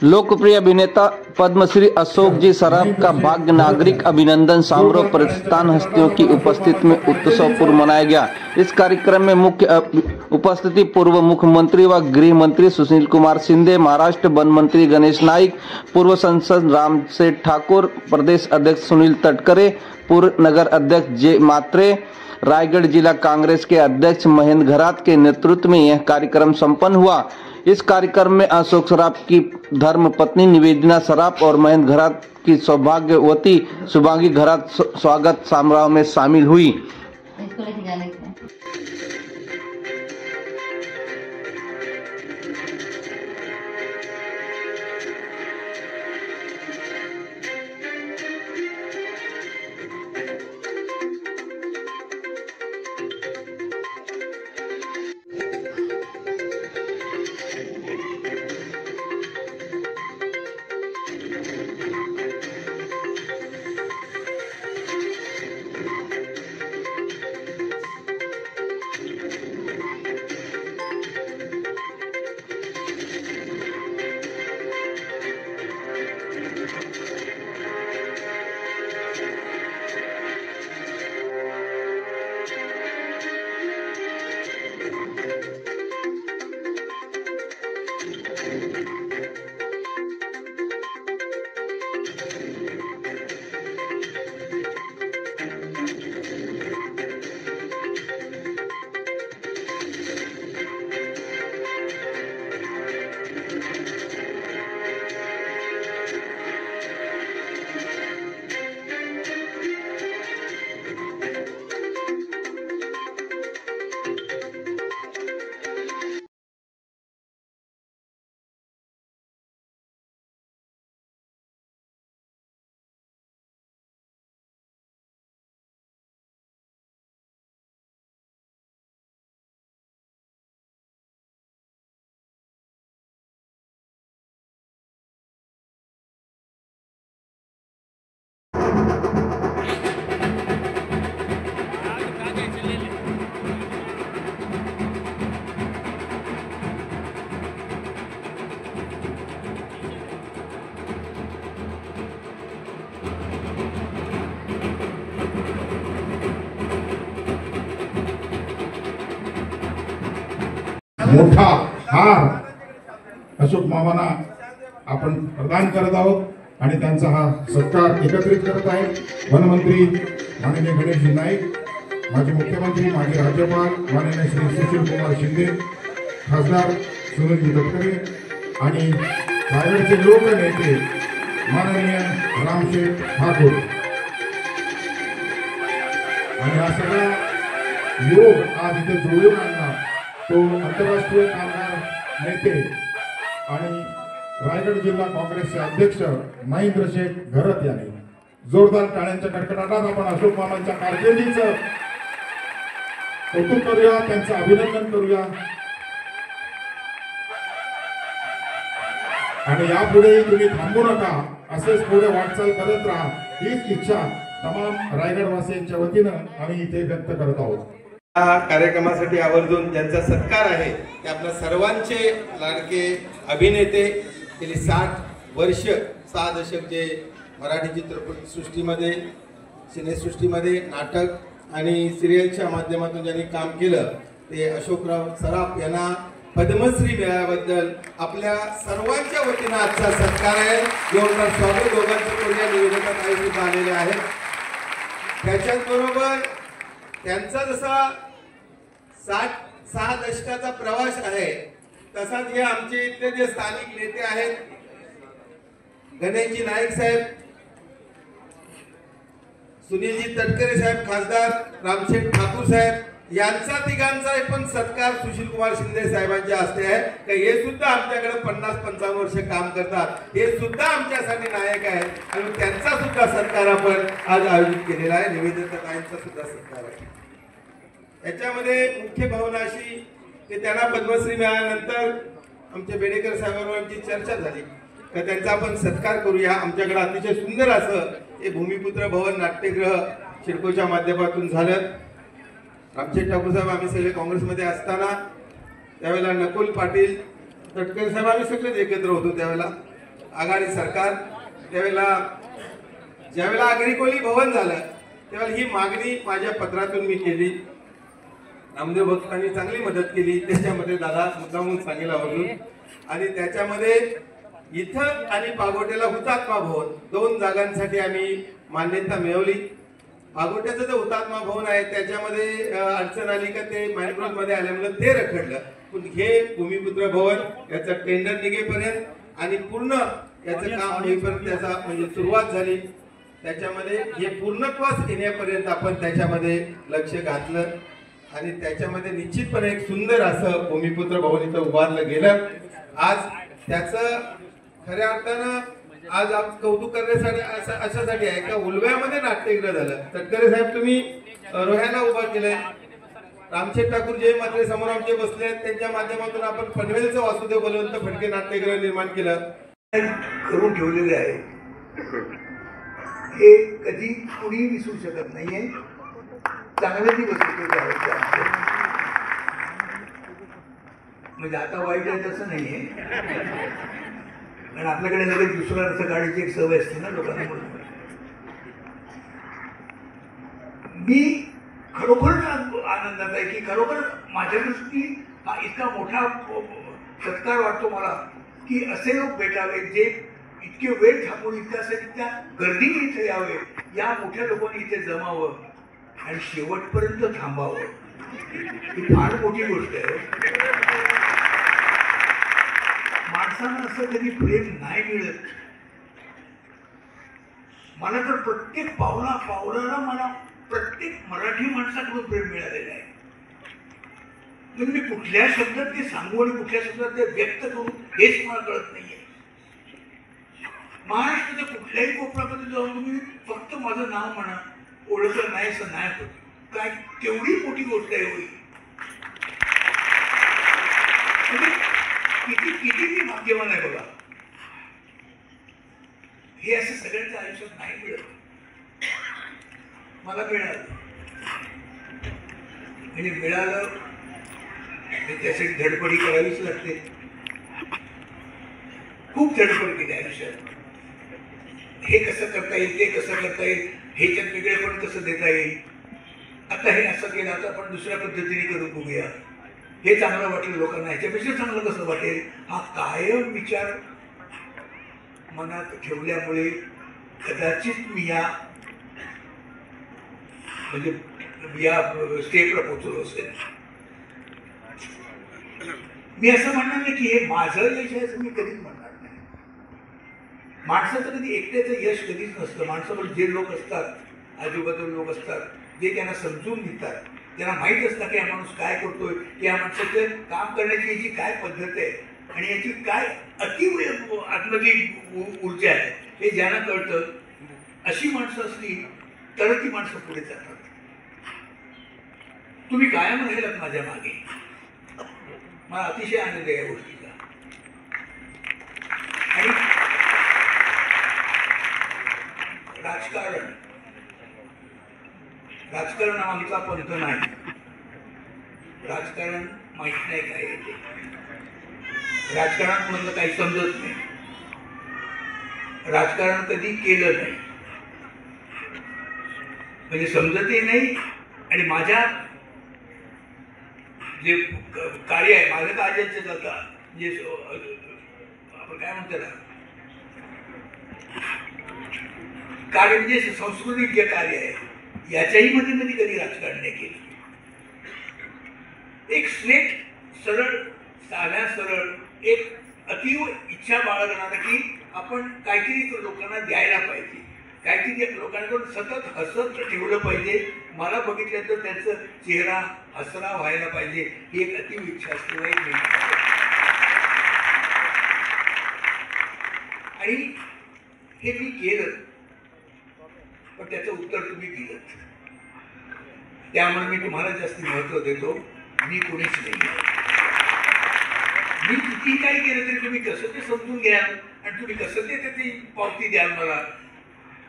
लोकप्रिय अभिनेता पद्मश्री अशोक जी सराफ का भाग्य नागरिक अभिनंदन समारोह प्रतिष्ठान हस्तियों की उपस्थिति में उत्सवपूर्व मनाया गया। इस कार्यक्रम में मुख्य उपस्थिति पूर्व मुख्यमंत्री व गृह मंत्री सुशील कुमार शिंदे, महाराष्ट्र वन मंत्री गणेश नाईक, पूर्व सांसद रामसेठ ठाकुर, प्रदेश अध्यक्ष सुनील तटकरे, पूर्व नगर अध्यक्ष जय मात्रे, रायगढ़ जिला कांग्रेस के अध्यक्ष महेंद्र घरात के नेतृत्व में यह कार्यक्रम संपन्न हुआ। इस कार्यक्रम में अशोक सराफ की धर्मपत्नी निवेदिता सराफ और महेंद्र घरात की सौभाग्यवती शुभांगी घरात स्वागत समारोह में शामिल हुई। मोठा हार अशोक मामांना आपण प्रदान करत आहोत आणि त्यांचा हा सत्कार एकत्रित करत आहे वनमंत्री माननीय गणेशजी नाईक, माजी मुख्यमंत्री माजी राज्यपाल माननीय श्री सुशील कुमार शिंदे, खासदार सुनील तटकरे आणि रायगडचे लोकनेते माननीय रामसेठ ठाकूर आणि हा सगळा योग आज इथे जोडून आणला तो आंतरराष्ट्रीय कामगार नेते आणि रायगड जिल्हा काँग्रेसचे अध्यक्ष महेंद्र शेठ घरात यांनी जोरदार टाळ्यांच्या कडकडाटात आपण अशोक मामांच्या कारकिर्दीचं कौतुक करूया, त्यांचं अभिनंदन करूया आणि यापुढेही तुम्ही थांबू नका, असेच पुढे वाटचाल करत राहा हीच इच्छा तमाम रायगडवासियांच्या वतीनं आम्ही इथे व्यक्त करत आहोत। कार्यक्रमासाठी आवर्जून ज्यांचा सत्कार आहे ते आपल्या सर्वांचे लाडके अभिनेते गेली 60 वर्ष 6 दशक जे मराठी चित्रपट सृष्टीमध्ये सिनेसृष्टीमध्ये नाटक आणि सिरियलच्या माध्यमातून ज्यांनी काम केलं ते अशोकराव सराफ यांना पद्मश्री मिळाल्याबद्दल आपल्या सर्वांच्या वतीनं आजचा सत्कार आहे। जोरदार स्वागत दोघांचं करूया। निवेदिता ताई सुद्धा आलेले आहेत। त्याच्याबरोबर त्यांचा जसा 6 दशकाचा प्रवास आहे तसाच हे आमचे इथले जे स्थानिक नेते आहेत गणेशजी नाईक साहेब, सुनीलजी तटकरे साहेब, खासदार रामसेठ ठाकूर साहेब यांचा तिघांचा पण सत्कार सुशील कुमार शिंदे साहेबांच्या हस्ते आहे। हे सुद्धा आमच्याकडे 50-55 वर्ष काम करतात, हे सुद्धा आमच्यासाठी नायक आहेत आणि त्यांचा सुद्धा सत्कार आपण आज आयोजित केलेला आहे। निवेदिता ताईंचा सुद्धा सत्कार आहे। याच्यामध्ये मुख्य भावना अशी की त्यांना पद्मश्री मिळाल्यानंतर आमच्या बेडेकर साहेबांवर आमची चर्चा झाली की त्यांचा आपण सत्कार करूया। आमच्याकडे अतिशय सुंदर असं हे भूमिपुत्र भवन नाट्यगृह सिडकोच्या माध्यमातून झालं। रामसेठ ठाकूर साहेब आम्ही सगळे काँग्रेसमध्ये असताना त्यावेळेला नकुल पाटील तटकरे साहेब आम्ही सगळेच एकत्र होतो त्यावेळेला आघाडी सरकार त्यावेळेला ज्यावेळेला अग्रिकोली भवन झालं त्यावेळेला ही मागणी माझ्या पत्रातून मी केली. नामदेव भक्तांनी चांगली मदत केली. त्याच्यामध्ये दादा मुद्दामून सांगेल आवर्जून. आणि त्याच्यामध्ये इथं आणि पागोट्याला हुतात्मा भवन 2 जागांसाठी आम्ही मान्यता मिळवली. पागोट्याचं जे हुतात्मा भवन आहे त्याच्यामध्ये अडचण आली का ते मॅनग्रोव्ह मध्ये आल्यामुळे ते रखडलं. पण हे भूमिपुत्र भवन याचं टेंडर निघेपर्यंत आणि पूर्ण याचं काम होईपर्यंत त्याचा म्हणजे सुरुवात झाली. त्याच्यामध्ये हे पूर्णत्वास येण्यापर्यंत आपण त्याच्यामध्ये लक्ष घातलं आणि त्याच्यामध्ये निश्चितपणे एक सुंदर असं भूमिपुत्र भवन इथं उभारलं गेलं. आज त्याचं खऱ्या अर्थानं आज कौतुक करण्यासाठी अशासाठी आहे का उलव्यामध्ये नाट्यगृह झालं. तटकरे साहेब तुम्ही रोह्याला उभा केलंय. रामशेठ ठाकूर जे मात्र समोर आमचे बसले आहेत त्यांच्या माध्यमातून आपण पनवेलचं वासुदेव बलवंत फडके नाट्यगृह निर्माण केलं. करून ठेवलेले आहे हे कधी कुणी विसरू शकत नाहीये. चांगले दिवस होते म्हणजे आता वाईट आहे तसं नाहीये. कारण आपल्याकडे लगेच दुसऱ्या अर्थ काढायची एक सवय असते ना लोकांना. म्हणून मी खरोखरच आनंदात आहे की खरोखर माझ्या दृष्टी हा इतका मोठा सत्कार वाटतो मला की असे लोक भेटावे जे इतके वेळ थांबून इतक्या गर्दीने इथे यावे, या मोठ्या लोकांनी इथे जमावं आणि शेवटपर्यंत थांबावं ही फार मोठी गोष्ट आहे. माणसांना असं कधी प्रेम नाही मिळत. मला तर प्रत्येक पावलाला मला प्रत्येक मराठी माणसाकडून प्रेम मिळालेलं आहे. पण मी कुठल्या शब्दात ते सांगू आणि कुठल्या शब्दात ते व्यक्त करू हेच मला कळत नाहीये. महाराष्ट्राच्या कुठल्याही कोपऱ्यामध्ये जाऊन तुम्ही फक्त माझं नाव म्हणा, ओळखलं नाही असं नाही होत. काय तेवढी मोठी गोष्ट आहे होईल. किती किती मी भाग्यवान आहे बघा. हे असं सगळ्यांच्या आयुष्यात नाही मिळत. मला मिळालं म्हणजे मिळालं त्यासाठी धडपडी करावीच लागते. खूप धडपड केली आयुष्यात. हे कसं करता येईल, ते कसं करता येईल, ह्याच्यात वेगळेपण कसं देता येईल. आता हे असं केलं, आता आपण दुसऱ्या पद्धतीने करून बघूया. हे चांगलं वाटलं लोकांना, ह्याच्यापेक्षा चांगलं कसं वाटेल, हा कायम विचार मनात ठेवल्यामुळे कदाचित मी या म्हणजे या स्टेपला पोहोचलो असेल. मी असं म्हणणार नाही की हे माझं यश आहे असं मी कधीच म्हणणार नाही. माणसाचं कधी एकट्याचं यश कधीच नसतं. माणसाबरोबर जे लोक असतात, आजूबाजूला लोक असतात, जे त्यांना समजून घेतात, त्यांना माहीत असतं की हा माणूस काय करतोय, की या माणसाचं काम करण्याची याची काय पद्धत आहे आणि याची काय आतमधली ऊर्जा आहे हे ज्यांना कळतं, अशी माणसं असली तर ती माणसं पुढे जातात. तुम्ही कायम राहिलात माझ्या मागे. मला अतिशय आनंद आहे या गोष्टीचा. आणि राजकारण आमचा पंथ नाही. राजकारण माहित नाही काय येते. राजकारणात मधलं काही समजत नाही. राजकारण कधी केलं नाही म्हणजे समजतही नाही. आणि माझ्या जे कार्य आहे, माझं कार्याचं जाता जे आपण काय म्हणतो ना कार्य म्हणजे सांस्कृतिक जे कार्य आहे याच्याही मध्ये कधी राजकारण नाही केलं. एक स्ट्रेट सरळ साध्या सरळ एक अतीव इच्छा बाळगणारा की आपण काहीतरी लोकांना द्यायला पाहिजे, काहीतरी लोकांकडून सतत हसत ठेवलं पाहिजे. मला बघितल्यानंतर त्यांचा चेहरा हसरा व्हायला पाहिजे ही एक अतीव इच्छा असते. आणि हे मी केलं पण त्याचं उत्तर तुम्ही दिलं. त्यामुळे मी तुम्हाला जास्त महत्व देतो. मी कोणीच नाही. मी किती काही केलं तरी तुम्ही कसं ते समजून घ्याल आणि तुम्ही कसं ते त्याची पावती द्याल मला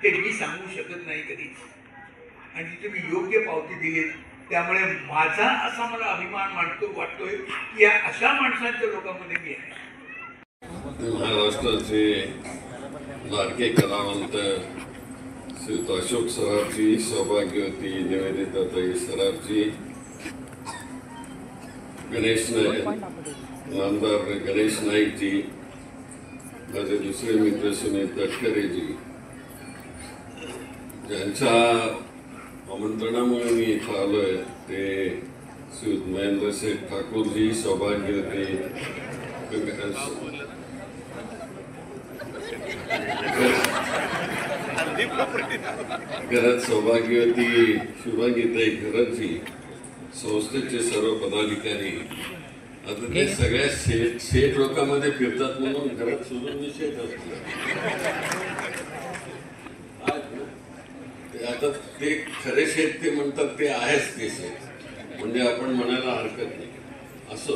हे मी सांगू शकत नाही कधीच. आणि ती तुम्ही योग्य पावती दिली त्यामुळे माझा असा मला अभिमान वाटतोय की या अशा माणसांच्या लोकांमध्ये मी आहे. महाराष्ट्राचे लाडके कलावंत श्रीयुत अशोक सराफजी, सौभाग्यवती निवेदिताताई सराफजी, गणेश नाईक, नामदार गणेश नाईकजी, माझे दुसरे मित्र सुनील तटकरेजी, ज्यांच्या आमंत्रणामुळे मी इथं आलोय ते श्रीयुत महेंद्र शेठ ठाकूरजी, सौभाग्यवती घरात सौभाग्यवती शुभांगीताई घराची, संस्थेचे सर्व पदाधिकारी. आता ते सगळ्या शेठ लोकांमध्ये फिरतात म्हणून घरात सोडून मी शेठ असतो. आता ते खरे शेठ ते म्हणतात ते आहेच ते शेठ, म्हणजे आपण म्हणायला हरकत नाही. असो,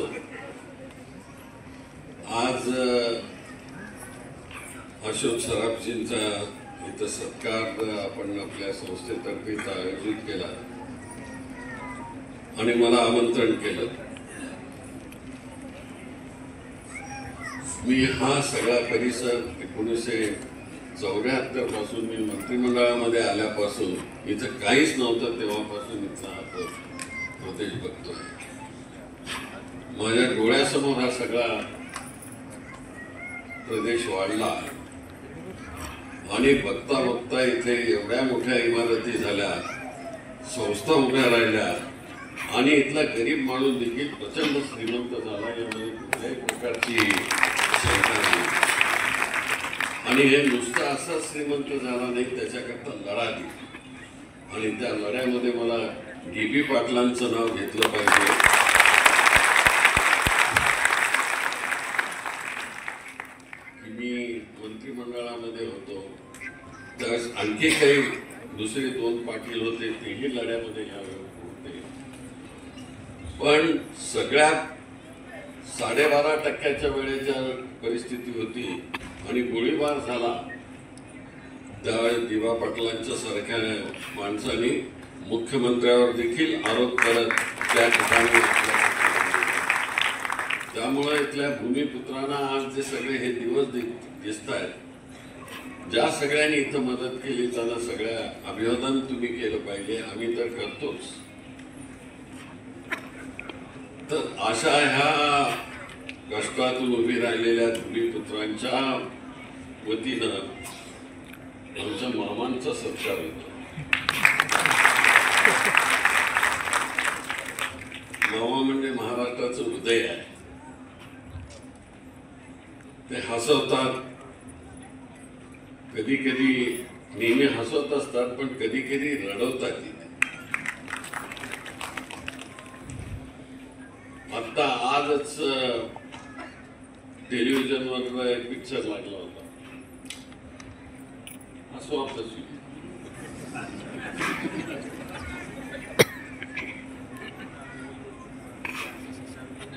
आज अशोक सराफजींचा इथं सत्कार आपण आपल्या संस्थेतर्फे आयोजित केला आणि मला आमंत्रण केलं. मी हा सगळा परिसर 1974 पासून, मी मंत्रिमंडळामध्ये आल्यापासून इथं काहीच नव्हतं तेव्हापासून इथला हा प्रदेश बघतो. माझ्या डोळ्यासमोर हा सगळा प्रदेश वाढला आणि बघता बघता इथे एवढ्या मोठ्या इमारती झाल्या, संस्था उभ्या राहिल्या आणि इथला गरीब माणूस देखील प्रचंड श्रीमंत झाला, यामध्ये कुठल्याही प्रकारची शंका नाही. आणि हे नुसतं असा श्रीमंत झाला नाही, त्याच्याकरता लढा दिला आणि त्या लढ्यामध्ये मला डी.बी. पाटलांचं नाव घेतलं पाहिजे. मी मंत्रिमंडळामध्ये होतो त्यावेळेस आणखी काही दुसरे 2 पाटील होते, तेही लढ्यामध्ये यावेळी होते. पण सगळ्यात 12.5% वेळेच्या परिस्थिती होती आणि गोळीबार झाला. त्यावेळेस डी.बी. पाटलांच्या सारख्या माणसांनी मुख्यमंत्र्यावर देखील आरोप करत त्या ठिकाणी, त्यामुळे इथल्या भूमिपुत्रांना आज जे सगळे हे दिवस दिसत आहेत, ज्या सगळ्यांनी इथं मदत केली त्यांना सगळ्या अभिवादन तुम्ही केलं पाहिजे. आम्ही तर करतोच. तर अशा ह्या कष्टातून उभी राहिलेल्या भूमिपुत्रांच्या वतीनं आमच्या मामांचा सत्कार होतो. मामा म्हणजे महाराष्ट्राचं हृदय आहे. ते हसवतात, कधी कधी नेहमी हसवत असतात, पण कधी कधी रडवतात. आता आजच टेलिव्हिजनवर एक पिक्चर लागला होता, असो आपलं.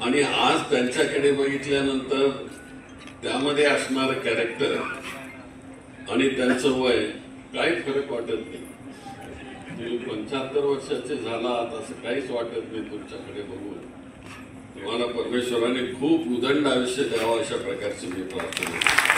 आणि आज त्यांच्याकडे बघितल्यानंतर त्यामध्ये असणारं कॅरेक्टर आणि त्यांचं वय काही फरक वाटत नाही. तुम्ही 75 वर्षाचे झालात असं काहीच वाटत नाही तुमच्याकडे बघून. तुम्हाला परमेश्वराने खूप उदंड आयुष्य द्यावं अशा प्रकारची मी प्रार्थना करतो.